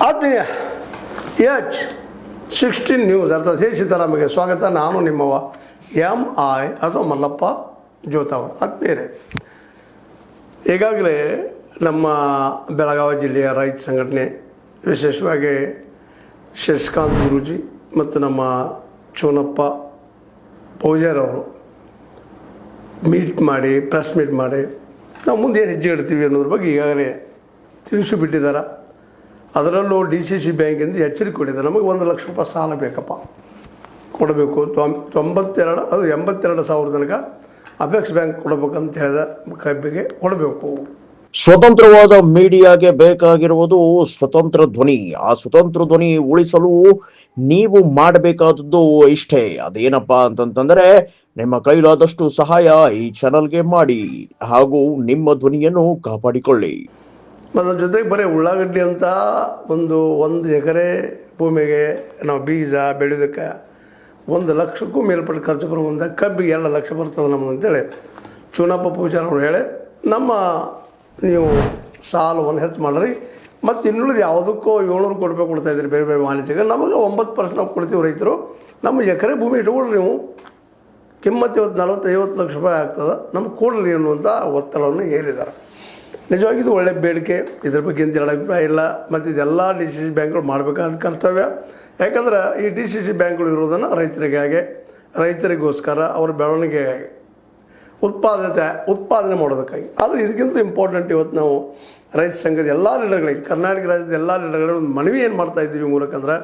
ಆತ್ಮೀಯ H16 news ಅರ್ಥಾತ್ ಹೇ ಸೀತಾರಾಮಗೆ ಸ್ವಾಗತ. ನಾನು ನಿಮ್ಮವ MI ಅಥವಾ ಮಲ್ಲಪ್ಪ ಜೋತಾವರ್. ಆತ್ಮೀಯರೇ, ಈಗಾಗಲೇ ನಮ್ಮ ಬೆಳಗಾವಿ ಜಿಲ್ಲೆಯ ರೈತ ಸಂಘಟನೆ, ವಿಶೇಷವಾಗಿ ಶಶಿಕಾಂತ್ ಗುರೂಜಿ ಮತ್ತು ನಮ್ಮ ಚೋನಪ್ಪ ಪೂಜಾರವರು ಪ್ರೆಸ್ ಮೀಟ್ ಮಾಡಿ ನಾವು ಮುಂದೆ ಏನು ಹೆಜ್ಜೆ ಇಡ್ತೀವಿ ಅನ್ನೋದ್ರ ಬಗ್ಗೆ ಈಗಾಗಲೇ ತಿಳಿಸಿಬಿಟ್ಟಿದ್ದಾರೆ. ಅದರಲ್ಲೂ DCC ಬ್ಯಾಂಕಿಂದ ಎಚ್ಚರಿಕೆ ಕೊಟ್ಟಿದ್ದಾರೆ. ನಮಗೆ 1 ಲಕ್ಷ ರೂಪಾಯಿ ಸಾಲ ಬೇಕಪ್ಪ, ಕೊಡಬೇಕು. 82,000 ತನಕ ಅಪೆಕ್ಸ್ ಬ್ಯಾಂಕ್ ಕೊಡಬೇಕಂತ ಹೇಳಿದ ಕಬ್ಬಿಗೆ ಕೊಡಬೇಕು. ಸ್ವತಂತ್ರವಾದ ಮೀಡಿಯಾಗೆ ಬೇಕಾಗಿರುವುದು ಸ್ವತಂತ್ರ ಧ್ವನಿ. ಆ ಸ್ವತಂತ್ರ ಧ್ವನಿ ಉಳಿಸಲು ನೀವು ಮಾಡಬೇಕಾದದ್ದು ಇಷ್ಟೇ. ಅದೇನಪ್ಪಾ ಅಂತಂತಂದ್ರೆ, ನಿಮ್ಮ ಕೈಲಾದಷ್ಟು ಸಹಾಯ ಈ ಚಾನಲ್ಗೆ ಮಾಡಿ ಹಾಗೂ ನಿಮ್ಮ ಧ್ವನಿಯನ್ನು ಕಾಪಾಡಿಕೊಳ್ಳಿ. ಮತ್ತು ಜೊತೆಗೆ ಬರೀ ಉಳ್ಳಾಗಡ್ಡಿ ಅಂತ ಒಂದು ಎಕರೆ ಭೂಮಿಗೆ ನಾವು ಬೀಜ ಬೆಳೆಯೋದಕ್ಕೆ 1 ಲಕ್ಷಕ್ಕೂ ಮೇಲ್ಪಟ್ಟು ಖರ್ಚು ಬರುವಂಥ ಕಬ್ಬಿಗೆ 2 ಲಕ್ಷ ಬರ್ತದೆ ನಮ್ಮದು ಅಂತೇಳಿ ಚುನಪ್ಪ ಪೂಜಾರ ಅವರು ಹೇಳಿ, ನಮ್ಮ ನೀವು ಸಾಲವನ್ನು ಹೆಚ್ಚು ಮಾಡಿರಿ ಮತ್ತು ಇನ್ನುಳಿದು ಯಾವುದಕ್ಕೂ 700 ಕೋಟಿ ರೂಪಾಯಿ ಕೊಡ್ತಾಯಿದ್ರಿ ಬೇರೆ ಬೇರೆ ವಾಣಿಜ್ಯಕ್ಕೆ. ನಮಗೆ 9% ನಾವು ಕೊಡ್ತೀವಿ ರೈತರು. ನಮ್ಮ ಎಕರೆ ಭೂಮಿ ಇಟ್ಕೊಳ್ರಿ, ನೀವು ಕಿಮ್ಮತ್ತು 40-50 ಲಕ್ಷ ರೂಪಾಯಿ ಆಗ್ತದೆ, ನಮ್ಗೆ ಕೊಡ್ರಿ ಅನ್ನುವಂಥ ಒತ್ತಡವನ್ನು ಹೇರಿದ್ದಾರೆ. ನಿಜವಾಗಿ ಇದು ಒಳ್ಳೆಯ ಬೇಡಿಕೆ, ಇದ್ರ ಬಗ್ಗೆ ಅಂತ ಹೇಳೋ ಅಭಿಪ್ರಾಯ ಇಲ್ಲ. ಮತ್ತು ಇದೆಲ್ಲ DCC ಬ್ಯಾಂಕ್ಗಳು ಮಾಡಬೇಕಾದ ಕರ್ತವ್ಯ. ಯಾಕಂದ್ರೆ ಈ DCC ಬ್ಯಾಂಕ್ಗಳು ಇರೋದನ್ನು ರೈತರಿಗೋಸ್ಕರ ಅವರ ಬೆಳವಣಿಗೆಗಾಗಿ ಉತ್ಪಾದನೆ ಮಾಡೋದಕ್ಕಾಗಿ. ಆದರೆ ಇದಕ್ಕಿಂತ ಇಂಪಾರ್ಟೆಂಟ್ ಇವತ್ತು ನಾವು ರೈತ ಸಂಘದ ಎಲ್ಲ ಲೀಡರ್ಗಳಿಗೆ, ಕರ್ನಾಟಕ ರಾಜ್ಯದ ಎಲ್ಲ ಲೀಡರ್ಗಳಿಗೆ ಒಂದು ಮನವಿ ಏನು ಮಾಡ್ತಾಯಿದ್ದೀವಿ ಈ ಮೂಲಕ ಅಂದ್ರೆ,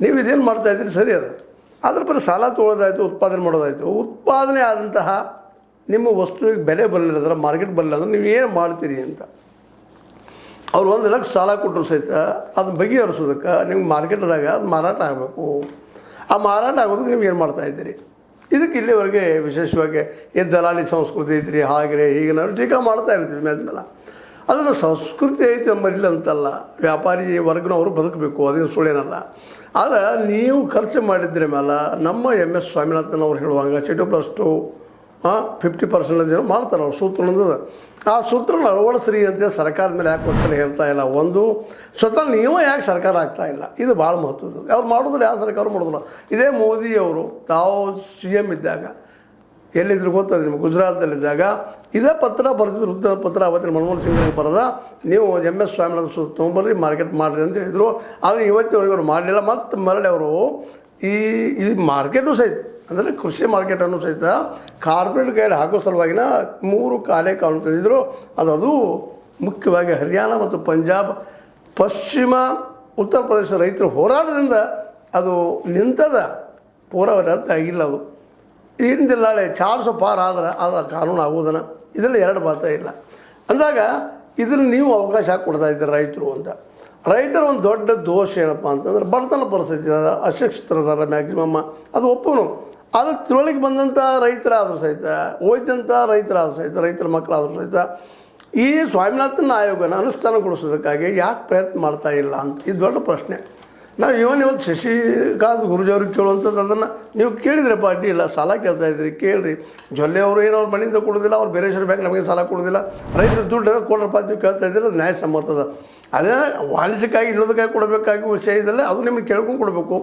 ನೀವು ಇದೇನು ಮಾಡ್ತಾಯಿದ್ದೀರಿ ಸರಿ ಅದ, ಅದ್ರ ಬರೀ ಸಾಲ ತೊಗೊಳೋದಾಯಿತು, ಉತ್ಪಾದನೆ ಮಾಡೋದಾಯಿತು. ಉತ್ಪಾದನೆ ಆದಂತಹ ನಿಮ್ಮ ವಸ್ತುವಿಗೆ ಬೆಲೆ ಬರಲಿಲ್ಲದ್ರೆ, ಮಾರ್ಕೆಟ್ ಬರಲಿಲ್ಲ ಅಂದ್ರೆ ನೀವು ಏನು ಮಾಡ್ತೀರಿ ಅಂತ. ಅವ್ರು 1 ಲಕ್ಷ ಸಾಲ ಕೊಟ್ಟರು ಸಹಿತ ಅದನ್ನ ಬಗೆಹರಿಸೋದಕ್ಕೆ ನಿಮ್ಗೆ ಮಾರ್ಕೆಟ್ದಾಗ ಅದು ಮಾರಾಟ ಆಗಬೇಕು. ಆ ಮಾರಾಟ ಆಗೋದಕ್ಕೆ ನೀವು ಏನು ಮಾಡ್ತಾಯಿದ್ದೀರಿ? ಇದಕ್ಕೆ ಇಲ್ಲಿವರೆಗೆ ವಿಶೇಷವಾಗಿ ದಲಾಲಿ ಸಂಸ್ಕೃತಿ ಐತ್ರಿ, ಹಾಗೆ ಹೀಗೆ ನಾವು ಟೀಕಾ ಮಾಡ್ತಾ ಇರ್ತೀವಿ ಮೇಲೆ. ಅದನ್ನು ಸಂಸ್ಕೃತಿ ಐತಿ ನಮ್ಮಲ್ಲಿ ಅಂತಲ್ಲ, ವ್ಯಾಪಾರಿ ವರ್ಗನವರು ಬದುಕಬೇಕು, ಅದೇನು ಸುಳ್ಳೇನಲ್ಲ. ಆದರೆ ನೀವು ಖರ್ಚು ಮಾಡಿದ್ರೆ ಮೇಲೆ ನಮ್ಮ MS ಸ್ವಾಮಿನಾಥನ್ ಅವ್ರು ಹೇಳುವಂಗೆ C2+2 50% ಮಾಡ್ತಾರೆ ಅವ್ರು ಸೂತ್ರ ಅನ್ನೋದು. ಆ ಸೂತ್ರನ ಅಳವಡಿಸ್ರಿ ಅಂತ ಸರ್ಕಾರದ ಮೇಲೆ ಯಾಕೆ ಒತ್ತಡ ಹೇಳ್ತಾ ಇಲ್ಲ. ಒಂದು ಸ್ವತಃ ನೀವು ಯಾಕೆ ಸರ್ಕಾರ ಆಗ್ತಾ ಇಲ್ಲ, ಇದು ಭಾಳ ಮಹತ್ವದ್ದು. ಅವ್ರು ಮಾಡಿದ್ರು, ಯಾವ ಸರ್ಕಾರ ಮಾಡಿದ್ರು. ಇದೇ ಮೋದಿಯವರು ತಾವು CM ಇದ್ದಾಗ ಎಲ್ಲಿದ್ರು ಗೊತ್ತದ ನಿಮ್ಗೆ, ಗುಜರಾತಲ್ಲಿದ್ದಾಗ ಇದೇ ಪತ್ರ ಬರ್ತಿದ್ರು, ವೃತ್ತ ಪತ್ರ ಅವತ್ತಿನ ಮನಮೋಹನ್ ಸಿಂಗ್ ಬರೋದ, ನೀವು MS ಸ್ವಾಮಿನಾಥನ್ ಸೂತ್ರ ತೊಗೊಂಬರ್ರಿ, ಮಾರ್ಕೆಟ್ ಮಾಡಿರಿ ಅಂತ ಹೇಳಿದರು. ಆದರೆ ಇವತ್ತಿನವರೆಗೆ ಅವ್ರು ಮಾಡಲಿಲ್ಲ. ಮತ್ತು ಮರಳಿ ಅವರು ಈ ಮಾರ್ಕೆಟು ಸಹಿತ, ಅಂದರೆ ಕೃಷಿ ಮಾರ್ಕೆಟನ್ನು ಸಹಿತ ಕಾರ್ಪೊರೇಟ್ ಕೈಯಲ್ಲಿ ಹಾಕೋ ಸಲುವಾಗಿನ 3 ಕಾನೂನು ತಂದಿದ್ರು. ಅದು ಮುಖ್ಯವಾಗಿ ಹರಿಯಾಣ ಮತ್ತು ಪಂಜಾಬ್, ಪಶ್ಚಿಮ ಉತ್ತರ ಪ್ರದೇಶ ರೈತರ ಹೋರಾಟದಿಂದ ಅದು ನಿಂತದ, ಪೂರ ರದ್ದು ಆಗಿಲ್ಲ. ಅದು ಇಂದಿಲ್ಲ ನಾಳೆ 400 ಪಾರ್ ಆದ್ರೆ ಅದು ಕಾನೂನು ಆಗೋದನ್ನು, ಇದರಲ್ಲಿ 2 ಮಾತೇ ಇಲ್ಲ. ಅಂದಾಗ ಇದನ್ನು ನೀವು ಅವಕಾಶ ಹಾಕಿ ಕೊಡ್ತಾ ಇದ್ದೀರಿ ರೈತರು ಅಂತ. ರೈತರ ಒಂದು ದೊಡ್ಡ ದೋಷ ಏನಪ್ಪ ಅಂತಂದ್ರೆ, ಬಡತನ ಪರಿಸ್ಥಿತಿ, ಅಶಿಕ್ಷಿತರದಾರ ಮ್ಯಾಕ್ಸಿಮಮ್, ಅದು ಒಪ್ಪನು. ಅದು ತಿಳುವಳಿಕೆ ಬಂದಂಥ ರೈತರಾದರೂ ಸಹಿತ, ಓದಿದಂಥ ರೈತರಾದರೂ ಸಹಿತ, ರೈತರ ಮಕ್ಕಳಾದರೂ ಸಹಿತ ಈ ಸ್ವಾಮಿನಾಥನ್ ಆಯೋಗನ ಅನುಷ್ಠಾನಗೊಳಿಸೋದಕ್ಕಾಗಿ ಯಾಕೆ ಪ್ರಯತ್ನ ಮಾಡ್ತಾ ಇಲ್ಲ ಅಂತ, ಇದು ದೊಡ್ಡ ಪ್ರಶ್ನೆ. ನಾವು ಇವತ್ತು ಶಶಿಕಾಂತ್ ಗುರೂಜಿಯವ್ರಿಗೆ ಕೇಳುವಂಥದ್ದು, ಅದನ್ನು ನೀವು ಕೇಳಿದ್ರಪ್ಪ, ಅಡ್ಡಿ ಇಲ್ಲ. ಸಾಲ ಕೇಳ್ತಾ ಇದ್ರಿ, ಕೇಳಿರಿ. ಜೊಲ್ಲೆ ಅವರು ಏನೋ ಅವ್ರ ಮನೆಯಿಂದ ಕೊಡೋದಿಲ್ಲ, ಅವ್ರು ಬೇರೆಶ್ವರ ಬ್ಯಾಂಕ್ ನಮಗೆ ಸಾಲ ಕೊಡೋದಿಲ್ಲ, ರೈತರ ದುಡ್ಡು ಕೊಡ್ರಪ್ಪ ಅಂತ ಕೇಳ್ತಾ ಇದ್ದೀರಿ, ಅದು ನ್ಯಾಯಸಮ್ಮತದ. ಅದೇ ವಾಣಿಜ್ಯಕ್ಕಾಗಿ ಇನ್ನೊಂದಕ್ಕಾಗಿ ಕೊಡಬೇಕಾಗಿ ವಿಷಯ ಇದಲ್ಲ, ಅದು ನಿಮಗೆ ಕೇಳ್ಕೊಂಡು ಕೊಡಬೇಕು.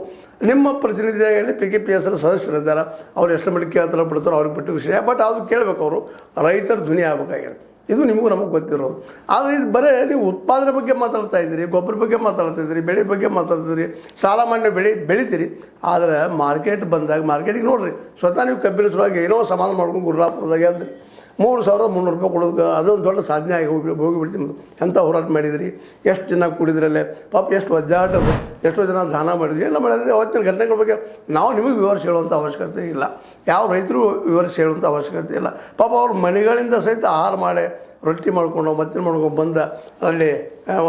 ನಿಮ್ಮ ಪ್ರತಿನಿಧಿಯಾಗಿ PKPS ಸದಸ್ಯರಿದ್ದಾರೆ, ಅವ್ರು ಎಷ್ಟು ಮಟ್ಟಿಗೆ ಕೇಳ್ತಾರೋ ಬಿಡ್ತಾರೋ ಅವ್ರಿಗೆ ಬಿಟ್ಟು ವಿಷಯ. ಬಟ್ ಅದು ಕೇಳಬೇಕು, ಅವರು ರೈತರ ಧ್ವನಿ ಆಗಬೇಕಾಗಿದೆ. ಇದು ನಿಮಗೂ ನಮಗೆ ಗೊತ್ತಿರೋದು. ಆದರೆ ಇದು ಬರೀ ನೀವು ಉತ್ಪಾದನೆ ಬಗ್ಗೆ ಮಾತಾಡ್ತಾ ಇದ್ದೀರಿ, ಗೊಬ್ಬರ ಬಗ್ಗೆ ಮಾತಾಡ್ತಾ ಇದ್ದೀರಿ, ಬೆಳೆ ಬಗ್ಗೆ ಮಾತಾಡ್ತಿದ್ದೀರಿ, ಸಾಲ ಮಾಡಿ ಬೆಳಿತೀರಿ. ಆದರೆ ಮಾರ್ಕೆಟ್ ಬಂದಾಗ ಮಾರ್ಕೆಟಿಗೆ ನೋಡಿರಿ, ಸ್ವತಃ ನೀವು ಕಬ್ಬಿನ ಸಲುವಾಗಿ ಏನೋ ಸಮಾಧಾನ ಮಾಡ್ಕೊಂಡು ಗುರುಲಾಪುರದಾಗ ಅಂದ್ರೆ 3,300 ರೂಪಾಯಿ ಕೊಡೋದು ಅದೊಂದು ದೊಡ್ಡ ಸಾಧನೆ ಆಗಿ ಹೋಗಿಬಿಡ್ತೀವಿ. ಎಂಥ ಹೋರಾಟ ಮಾಡಿದಿರಿ, ಎಷ್ಟು ಜನ ಕೂಡಿದ್ರಲ್ಲೇ, ಪಾಪ ಎಷ್ಟು ಒದ್ದಾಟರು, ಎಷ್ಟೋ ಜನ ದಾನ ಮಾಡಿದ್ರಿ, ಎಲ್ಲ ಮಾಡಿದ್ರೆ. ಅವತ್ತಿನ ಘಟನೆಗಳ ಬಗ್ಗೆ ನಾವು ನಿಮಗೆ ವಿವರಿಸಿ ಹೇಳುವಂಥ ಅವಶ್ಯಕತೆ ಇಲ್ಲ, ಯಾವ ರೈತರು ವಿವರಿಸಿ ಹೇಳುವಂಥ ಅವಶ್ಯಕತೆ ಇಲ್ಲ. ಪಾಪ ಅವ್ರ ಮನೆಗಳಿಂದ ಸಹಿತ ಆಹಾರ ಮಾಡಿ ರೊಟ್ಟಿ ಮಾಡ್ಕೊಂಡು ಮತ್ತಿನ ಮಾಡ್ಕೊಂಡು ಬಂದ ಅಲ್ಲಿ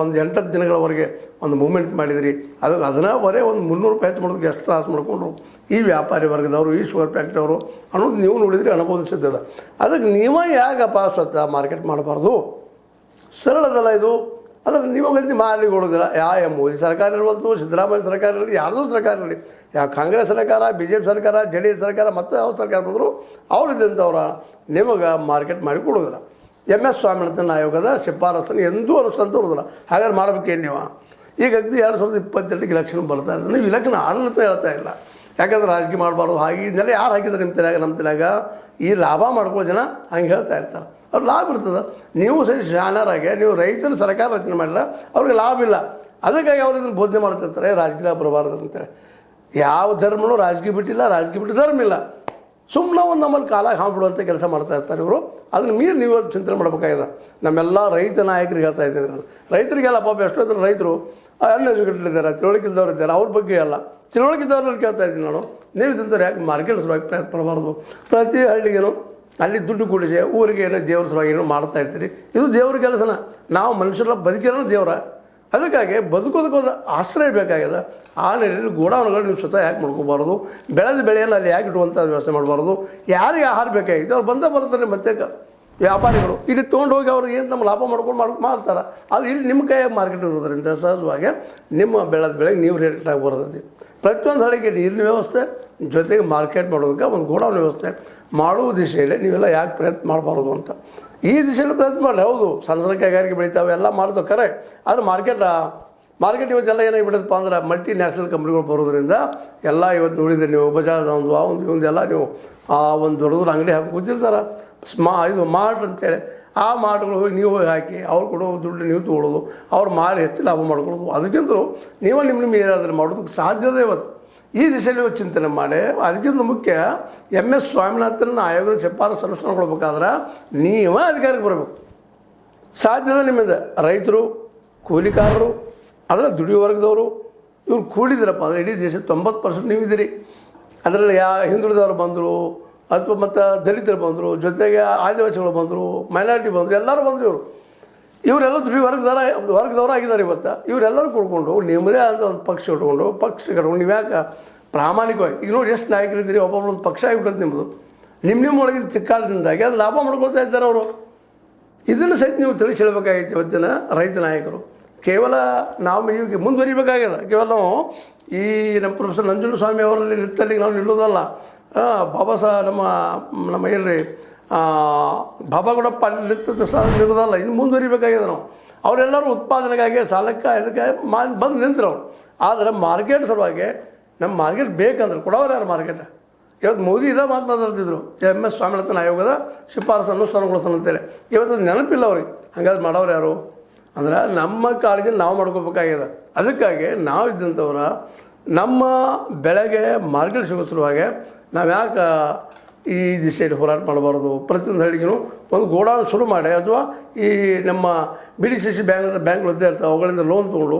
ಒಂದು 8 ದಿನಗಳವರೆಗೆ ಒಂದು ಮೂಮೆಂಟ್ ಮಾಡಿದ್ರಿ. ಅದನ್ನ ಬರೀ ಒಂದು 300 ರೂಪಾಯಿ ಹೆಚ್ಚು ಮಾಡೋದಕ್ಕೆ ಎಷ್ಟು ತ್ರಾಸು ಮಾಡಿಕೊಂಡ್ರು ಈ ವ್ಯಾಪಾರಿ ವರ್ಗದವರು, ಈ ಶುಗರ್ ಫ್ಯಾಕ್ಟ್ರಿ ಅವರು ಅನ್ನೋದು ನೀವು ನೋಡಿದ್ರಿ, ಅನುಭವಿಸಿದ್ದದ. ಅದಕ್ಕೆ ನೀವೇ ಯಾಕಪ್ಪ ಸ್ವತಃ ಮಾರ್ಕೆಟ್ ಮಾಡಬಾರ್ದು? ಸರಳದಲ್ಲ ಇದು. ಅದನ್ನು ನೀವಾಗಂತ ಮಾಲಿಗೊಳ್ಳೋದಿಲ್ಲ. ಮೋದಿ ಸರ್ಕಾರ ಇರ್ಬೋದು, ಸಿದ್ದರಾಮಯ್ಯ ಸರ್ಕಾರ ಇರಲಿ, ಯಾರ್ದೋ ಸರ್ಕಾರ ಇರಲಿ, ಯಾವ ಕಾಂಗ್ರೆಸ್ ಸರ್ಕಾರ, BJP ಸರ್ಕಾರ, JDS ಸರ್ಕಾರ, ಮತ್ತು ಯಾವ ಸರ್ಕಾರ ಬಂದರೂ ಅವರಿದ್ದಂಥವ್ರ ನಿಮಗೆ ಮಾರ್ಕೆಟ್ ಮಾಡಿ ಕೊಡೋದಿಲ್ಲ. MS ಸ್ವಾಮಿನಾಥನ್ ಆಯೋಗದ ಶಿಫಾರಸನ್ನು ಎಂದೂ ಅನುಷ್ಠಾನ ತರೋದಿಲ್ಲ. ಹಾಗಾದ್ರೆ ಮಾಡಬೇಕೇನು ನೀವು? ಈಗ ಅಗದಿ 2022 ಇಲೆಕ್ಷನ್ ಬರ್ತಾ ಇದೆ. ನೀವು ಇಲೆಕ್ಷನ್ ಆಡಳಿತ ಹೇಳ್ತಾ ಇಲ್ಲ, ಯಾಕಂದ್ರೆ ರಾಜಕೀಯ ಮಾಡಬಾರ್ದು ಹಾಗೆ ಇದನ್ನೆಲ್ಲ ಯಾರು ಹಾಕಿದ್ರೆ ನಿಮ್ಮ ತಲೆಯಾಗ ನಮ್ಮ ತಲೆಯಾಗ ಈ ಲಾಭ ಮಾಡ್ಕೊಳ್ಳೋ ಜನ ಹಂಗೆ ಹೇಳ್ತಾ ಇರ್ತಾರೆ. ಅವ್ರು ಲಾಭ ಇರ್ತದೆ. ನೀವು ಸರಿ ಶಾಣರಾಗೆ ನೀವು ರೈತರು ಸರ್ಕಾರ ರಚನೆ ಮಾಡಿಲ್ಲ, ಅವ್ರಿಗೆ ಲಾಭ ಇಲ್ಲ, ಅದಕ್ಕಾಗಿ ಅವ್ರು ಇದನ್ನು ಬೋಧನೆ ಮಾಡ್ತಿರ್ತಾರೆ ರಾಜಕೀಯ ಬರಬಾರ್ದು ಅಂತೇಳಿ. ಯಾವ ಧರ್ಮನೂ ರಾಜಕೀಯ ಬಿಟ್ಟಿಲ್ಲ, ರಾಜಕೀಯ ಬಿಟ್ಟು ಧರ್ಮ ಇಲ್ಲ. ಸುಮ್ಮನೆ ಒಂದು ನಮ್ಮಲ್ಲಿ ಕಾಲ ಹಾಂಬಿಡುವಂಥ ಕೆಲಸ ಮಾಡ್ತಾ ಇರ್ತಾರೆ ಇವರು. ಅದನ್ನು ಮೀರಿ ನೀವು ಚಿಂತನೆ ಮಾಡಬೇಕಾಗಿದೆ. ನಮ್ಮೆಲ್ಲ ರೈತ ನಾಯಕರಿಗೆ ಹೇಳ್ತಾ ಇದ್ದೀನಿ ನಾನು. ರೈತರಿಗೆಲ್ಲ ಪಾಪ ಎಷ್ಟೋ ರೈತರು ಅನ್ಎಜುಕೇಟೆಡ್ ಇದ್ದಾರೆ, ತಿಳುವಳಿಕೆ ಇದ್ದವ್ರು ಇದ್ದಾರೆ, ಅವ್ರ ಬಗ್ಗೆ ಎಲ್ಲ ತಿಳುವಳಿಕೆ ಇದ್ದವ್ರಲ್ಲಿ ಕೇಳ್ತಾ ಇದ್ದೀನಿ ನಾನು. ನೀವು ಇದ್ದಂಥವ್ರು ಯಾಕೆ ಮಾರ್ಕೆಟ್ ಸಲುವಾಗಿ ಪ್ರಯತ್ನ ಪಡಬಾರ್ದು? ಪ್ರತಿ ಹಳ್ಳಿಗೇನು ಅಲ್ಲಿ ದುಡ್ಡು ಕೂಡಿಸಿ ಊರಿಗೆ ಏನೋ ದೇವ್ರ ಸಲುವಾಗಿ ಏನೋ ಮಾಡ್ತಾ ಇರ್ತೀರಿ. ಇದು ದೇವ್ರ ಕೆಲಸನ. ನಾವು ಮನುಷ್ಯರ ಬದುಕಿರೋಣ ದೇವರ. ಅದಕ್ಕಾಗಿ ಬದುಕೋದಕ್ಕೊಂದು ಆಶ್ರಯ ಬೇಕಾಗಿದೆ. ಆ ನೆಲೆಯಲ್ಲಿ ಗೋಡೌನ್ಗಳು ನೀವು ಸ್ವತಃ ಯಾಕೆ ಮಾಡ್ಕೋಬಾರ್ದು? ಬೆಳೆದ ಬೆಳೆಯನ್ನು ಅಲ್ಲಿ ಯಾಕೆ ಇಡುವಂಥ ವ್ಯವಸ್ಥೆ ಮಾಡಬಾರ್ದು? ಯಾರಿಗೆ ಆಹಾರ ಬೇಕಾಗಿದೆ ಅವ್ರು ಬಂದೇ ಬರ್ತಾರೆ. ಮತ್ತೆ ವ್ಯಾಪಾರಿಗಳು ಇಲ್ಲಿ ತೊಗೊಂಡು ಹೋಗಿ ಅವ್ರಿಗೆ ಏನು ನಮ್ಮ ಲಾಭ ಮಾಡ್ಕೊಂಡು ಮಾಡ್ತಾರೆ. ಅದು ಇಲ್ಲಿ ನಿಮ್ಮ ಕೈಯಾಗ ಮಾರ್ಕೆಟ್ ಇರೋದ್ರಿಂದ ಸಹಜವಾಗಿ ನಿಮ್ಮ ಬೆಳೆದ ಬೆಳೆಗೆ ನೀವು ರೇಟಾಗಿ ಬರ್ತೈತಿ. ಪ್ರತಿಯೊಂದು ಹಳ್ಳಿಗೆ ನೀರಿನ ವ್ಯವಸ್ಥೆ ಜೊತೆಗೆ ಮಾರ್ಕೆಟ್ ಮಾಡೋದಕ್ಕೆ ಒಂದು ಗೋಡೌನ್ ವ್ಯವಸ್ಥೆ ಮಾಡುವ ದಿಶೆಯಲ್ಲಿ ನೀವೆಲ್ಲ ಯಾಕೆ ಪ್ರಯತ್ನ ಮಾಡಬಾರ್ದು ಅಂತ ಈ ದಿಶೆಯಲ್ಲಿ ಪ್ರಯತ್ನ ಮಾಡಿ. ಹೌದು, ಸಣ್ಣ ಸಣ್ಣ ಕೈಗಾರಿಕೆ ಬೆಳಿತಾವೆ, ಎಲ್ಲ ಮಾಡ್ತಾವೆ ಖರೆ. ಆದರೆ ಮಾರ್ಕೆಟ್ ಇವತ್ತೆಲ್ಲ ಏನಾಗಿಬಿಡುತ್ತಪ್ಪ ಅಂದ್ರೆ ಮಲ್ಟಿ ನ್ಯಾಷನಲ್ ಕಂಪ್ನಿಗಳು ಬರೋದ್ರಿಂದ ಎಲ್ಲ ಇವತ್ತು ನೋಡಿದರೆ ನೀವು ಬಜಾಜ್ ಒಂದು ಆ ಒಂದು ಎಲ್ಲ ನೀವು ಆ ಒಂದು ದೊಡ್ಡ ಅಂಗಡಿ ಹಾಕಿ ಕೂತಿರ್ತಾರೆ. ಇದು ಮಾರ್ಟ್ ಅಂತೇಳಿ ಆ ಮಾರ್ಟ್ಗಳು ಹೋಗಿ ನೀವು ಹೋಗಿ ಹಾಕಿ ಅವ್ರು ಕೊಡೋ ದುಡ್ಡು ನೀವು ತೊಗೊಳ್ಳೋದು, ಅವ್ರು ಮಾರಿ ಹೆಚ್ಚು ಲಾಭ ಮಾಡ್ಕೊಳ್ಳೋದು. ಅದಕ್ಕಿಂತಲೂ ನೀವು ನಿಮ್ಮ ಏರಿಯಾದಲ್ಲಿ ಮಾಡೋದಕ್ಕೆ ಸಾಧ್ಯತೆ ಇವತ್ತು ಈ ದಿಶೆಯಲ್ಲಿ ಚಿಂತನೆ ಮಾಡಿ. ಅದಕ್ಕಿಂತ ಮುಖ್ಯ MS ಸ್ವಾಮಿನಾಥನ್ ಆಯೋಗದ ಶಿಫಾರಸು ಅನುಷ್ಠಾನಗೊಳ್ಬೇಕಾದ್ರೆ ನೀವೇ ಅಧಿಕಾರಕ್ಕೆ ಬರಬೇಕು. ಸಾಧ್ಯತೆ ನಿಮ್ಮಿಂದ ರೈತರು, ಕೂಲಿಕಾರರು, ಅದರ ದುಡಿಯೋ ವರ್ಗದವರು ಇವ್ರು ಕೂಡಿದಿರಪ್ಪ ಅಂದರೆ ಇಡೀ ದೇಶ 90% ನೀವಿದ್ದೀರಿ. ಅದರಲ್ಲಿ ಹಿಂದುಳಿದವರು ಬಂದರು, ಅಥವಾ ಮತ್ತು ದಲಿತರು ಬಂದರು, ಜೊತೆಗೆ ಆದಿವಾಸಿಗಳು ಬಂದರು, ಮೈನಾರಿಟಿ ಬಂದರು, ಎಲ್ಲರೂ ಬಂದರು. ಇವರೆಲ್ಲ ದುಡಿಯೋ ವರ್ಗದವರು ಆಗಿದ್ದಾರೆ ಇವತ್ತು. ಇವರೆಲ್ಲರೂ ಕೂಡ್ಕೊಂಡು ನಿಮ್ಮದೇ ಅಂತ ಒಂದು ಪಕ್ಷ ಕಟ್ಕೊಂಡು ನೀವು ಯಾಕೆ ಪ್ರಾಮಾಣಿಕವಾಗಿ ಈಗ ನೋಡಿ ಎಷ್ಟು ನಾಯಕರಿದ್ದೀರಿ, ಒಬ್ಬೊಬ್ಬರು ಒಂದು ಪಕ್ಷ ಆಗಿಬಿಟ್ಟದ್ದು ನಿಮ್ಮದು. ನಿಮ್ಮ ಒಳಗಿನ ಚಿಕ್ಕಾಳದಿಂದಾಗಿ ಅದು ಲಾಭ ಮಾಡ್ಕೊಳ್ತಾ ಇದ್ದಾರೆ ಅವರು. ಇದನ್ನು ಸಹಿತ ನೀವು ತಿಳಿಸಿ ಹೇಳಬೇಕಾಗಿತ್ತು ಇವತ್ತಿನ ರೈತ ನಾಯಕರು. ಕೇವಲ ನಾವು ಈಗ ಮುಂದುವರಿಬೇಕಾಗ್ಯದ. ಕೇವಲ ನಾವು ಈ ನಮ್ಮ ಪ್ರೊಫೆಸರ್ ನಂಜುಂಡಸ್ವಾಮಿ ಅವರಲ್ಲಿ ನಿತ್ತಲ್ಲಿ ನಾವು ನಿಲ್ಲೋದಲ್ಲ. ಬಾಬಾ ಸಾಹೇಬ್ ನಮ್ಮ ಏನ್ರಿ ಬಾಬಾಗೌಡ ಪಾಟೀಲ್ ನಿಂತ ಸ್ಥಾನ ನಿಲ್ಲೋದಲ್ಲ. ಇನ್ನು ಮುಂದುವರಿಬೇಕಾಗಿದೆ ನಾವು. ಅವರೆಲ್ಲರೂ ಉತ್ಪಾದನೆಗಾಗಿ ಸಾಲಕ್ಕೆ ಇದಕ್ಕೆ ಬಂದು ನಿಂತರು ಅವರು. ಆದರೆ ಮಾರ್ಕೆಟ್ ಸಲುವಾಗಿ ನಮ್ಮ ಮಾರ್ಕೆಟ್ ಬೇಕಂದ್ರೆ ಕೊಡೋರು ಯಾರು ಮಾರ್ಕೆಟ್? ಇವತ್ತು ಮೋದಿ ಇದೇ ಮಾತನಾಡ್ತಿದ್ರು MS ಸ್ವಾಮಿನಾಥನ್ ಆಯೋಗದ ಶಿಫಾರಸು ಅನುಷ್ಠಾನಗೊಳಿಸೋಣ ಅಂತೇಳಿ. ಇವತ್ತು ನೆನಪಿಲ್ಲ ಅವ್ರಿಗೆ. ಹಾಗಾದ್ರೆ ಮಾಡೋರು ಯಾರು ಅಂದ್ರೆ ನಮ್ಮ ಕಾಳಜಿ ನಾವು ಮಾಡ್ಕೋಬೇಕಾಗಿದೆ. ಅದಕ್ಕಾಗಿ ನಾವು ಇದ್ದಂಥವ್ರ ನಮ್ಮ ಬೆಳೆಗೆ ಮಾರ್ಕೆಟ್ ಸಿಗೋ ಸಲುವಾಗಿ ನಾವು ಯಾಕೆ ಈ ದಿಶೆಯಲ್ಲಿ ಹೋರಾಟ ಮಾಡಬಾರ್ದು? ಪ್ರತಿಯೊಂದು ಹಳ್ಳಿಗೂ ಒಂದು ಗೋಡೌನ್ ಶುರು ಮಾಡಿ, ಅಥವಾ ಈ ನಮ್ಮ BDCC ಬ್ಯಾಂಕ್ಗಳು ಇರ್ತಾವೆ, ಅವುಗಳಿಂದ ಲೋನ್ ತೊಗೊಂಡು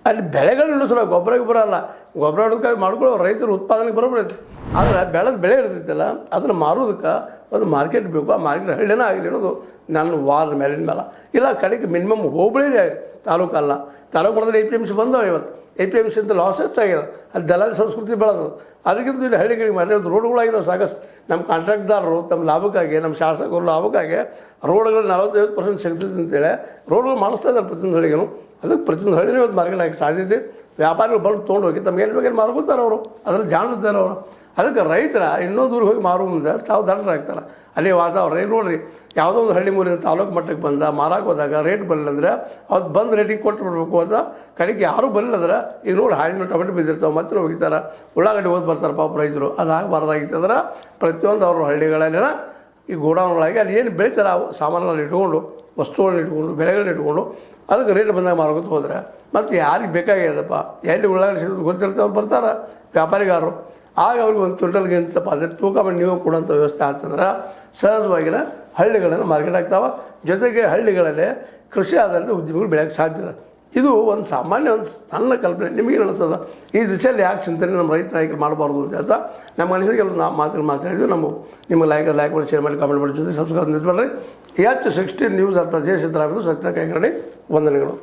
ಅಲ್ಲಿ ಬೆಳೆಗಳನ್ನ ಇಳಿಸಲ್ಲ. ಗೊಬ್ಬರ ಅಲ್ಲ, ಗೊಬ್ಬರ ಹೊಡೋದಕ್ಕಾಗಿ ಮಾಡ್ಕೊಳ್ಳೋ ರೈತರು ಉತ್ಪಾದನೆಗೆ ಬರೋಬ್ಬರ ಐತಿ. ಆದರೆ ಬೆಳೆ ಇರ್ತೈತಲ್ಲ ಅದನ್ನು ಮಾರೋದಕ್ಕೆ ಒಂದು ಮಾರ್ಕೆಟ್ ಬೇಕು. ಆ ಮಾರ್ಕೆಟ್ ಹಳ್ಳಿನೇ ಆಗಲಿ ಅನ್ನೋದು ನನ್ನ ವಾದ ಮೇಲಿನ ಮೇಲೆ. ಇಲ್ಲ ಕಡೆಗೆ ಮಿನಿಮಮ್ ಹೋಬಳಿ ಆಗಲಿ, ತಾಲೂಕಲ್ಲ. ತಾಲೂಕು ಮಾಡಿದ್ರೆ APMC ಬಂದವ. ಇವತ್ತು APMC ಅಂತ ಲಾಸ್ ಹೆಚ್ಚಾಗಿದೆ. ಅಲ್ಲಿ ದಲಾಲಿ ಸಂಸ್ಕೃತಿ ಬೆಳೆದದು. ಅದಕ್ಕಿಂತ ಇಲ್ಲಿ ಹಳ್ಳಿಗಳಿಗೆ ಮಾಡಿ ಒಂದು ರೋಡ್ಗಳಾಗಿದ್ದಾವೆ ಸಾಕಷ್ಟು. ನಮ್ಮ ಕಾಂಟ್ರಾಕ್ಟ್ದಾರರು ತಮ್ಮ ಲಾಭಕ್ಕಾಗಿ, ನಮ್ಮ ಶಾಸಕರು ಲಾಭಕ್ಕಾಗಿ ರೋಡ್ಗಳು 45% ಸಿಗ್ತೈತೆ ಅಂತೇಳಿ ರೋಡ್ಗಳು ಮಾಡಿಸ್ತಾ ಇದ್ದಾರೆ ಪ್ರತಿಯೊಂದು ಹಳ್ಳಿಗೂ. ಅದಕ್ಕೆ ಪ್ರತಿಯೊಂದು ಹಳ್ಳಿನೂ ಇವತ್ತು ಮಾರ್ಕೆಟ್ ಆಗಿ ಸಾಧ್ಯತೆ. ವ್ಯಾಪಾರಿಗಳು ಬಂದು ತೊಗೊಂಡೋಗಿ ತಮ್ಮ ಎಲ್ಲಿ ಬೇಕಾದ್ರೆ ಮಾರ್ಕೊತಾರೆ ಅವರು. ಅದ್ರಲ್ಲಿ ಜಾಣಿಸ್ತಾರೆ ಅವರು. ಅದಕ್ಕೆ ರೈತರ ಇನ್ನೊಂದು ಊರಿಗೆ ಹೋಗಿ ಮಾರುವ ಮುಂದೆ ತಾವು ದಡ್ಡರಾಗ್ತಾರೆ. ಅಲ್ಲಿ ವಾತಾವರಣ ನೋಡ್ರಿ, ಯಾವುದೋ ಒಂದು ಹಳ್ಳಿ ಮೂಲಿನ ತಾಲೂಕು ಮಟ್ಟಕ್ಕೆ ಬಂದ ಮಾರಾಕ ಹೋದಾಗ ರೇಟ್ ಬರಲಿಲ್ಲ ಅಂದ್ರೆ ಅವ್ರು ಬಂದು ರೇಟಿಗೆ ಕೊಟ್ಟು ಬಿಡಬೇಕು ಅಂತ ಕಡೆಗೆ ಯಾರೂ ಬರಲಿಲ್ಲ ಅಂದ್ರೆ ಈಗ ನೋಡಿ ಹಾಲಿನ ಟೊಮೆಟೊ ಬಿದ್ದಿರ್ತಾವೆ, ಮತ್ತೆ ಹೋಗಿತಾರೆ, ಉಳ್ಳಾಗಡ್ಡಿ ಓದಿ ಬರ್ತಾರೆ ಪಾಪ ರೈತರು. ಅದು ಆಗಬಾರ್ದಾಗಿತ್ತು ಅಂದ್ರೆ ಪ್ರತಿಯೊಂದು ಅವ್ರ ಹಳ್ಳಿಗಳಲ್ಲಿನ ಈ ಗೋಡೌನ್ಗಳಾಗಿ ಅಲ್ಲಿ ಏನು ಬೆಳೀತಾರೆ ಆ ಸಾಮಾನುಗಳನ್ನ ಇಟ್ಕೊಂಡು, ವಸ್ತುಗಳನ್ನ ಇಟ್ಕೊಂಡು, ಬೆಳೆಗಳನ್ನ ಇಟ್ಕೊಂಡು ಅದಕ್ಕೆ ರೇಟ್ ಬಂದಾಗ ಮಾರ್ಕೊತ ಹೋದ್ರೆ ಮತ್ತು ಯಾರಿಗೆ ಬೇಕಾಗ್ಯದಪ್ಪ, ಎಲ್ಲಿ ಉಳ್ಳಾಗಡ್ಡಿ ಸಿಗೋದು ಗೊತ್ತಿರ್ತವ್ರು ಬರ್ತಾರೆ ವ್ಯಾಪಾರಿಗಾರರು. ಆಗ ಅವ್ರಿಗೆ ಒಂದು ಕ್ವಿಂಟಲ್ಗೆ ಎಂತಪ್ಪ ಅಂದರೆ ತೂಕ ಮಾಡಿ ನೀವು ಕೊಡೋಂಥ ವ್ಯವಸ್ಥೆ ಆಗ್ತಂದ್ರೆ ಸಹಜವಾಗಿನ ಹಳ್ಳಿಗಳನ್ನು ಮಾರ್ಕೆಟ್ ಆಗ್ತಾವೆ. ಜೊತೆಗೆ ಹಳ್ಳಿಗಳಲ್ಲಿ ಕೃಷಿ ಆಧಾರಿತ ಉದ್ಯಮಗಳು ಬೆಳೆಯೋಕ್ಕೆ ಸಾಧ್ಯತೆ. ಇದು ಒಂದು ಸಾಮಾನ್ಯ ಒಂದು ಸಣ್ಣ ಕಲ್ಪನೆ. ನಿಮಗೆ ಅನಿಸ್ತದ ಈ ದಿಶೆಯಲ್ಲಿ ಯಾಕೆ ಚಿಂತನೆ ನಮ್ಮ ರೈತ ನಾಯಕರು ಮಾಡಬಾರ್ದು ಅಂತ ಹೇಳ್ತಾ ನಮ್ಮ ಅನಿಸಿಕೆ ಕೆಲವು ಮಾತಾಡಿದ್ವಿ. ನಿಮಗೆ ಲೈಕ್ ಮಾಡಿ, ಶೇರ್ ಮಾಡಿ, ಕಾಮೆಂಟ್ ಮಾಡಿ, ಜೊತೆ ಸಬ್ಸ್ಕ್ರೈಬ್ ನಿಂತ್ಬಿಡ್ರಿ. H16 ನ್ಯೂಸ್ ಅರ್ಥ ದೇಶ ಸತ್ಯ ಕೈಗಡೆ ವಂದನೆಗಳು.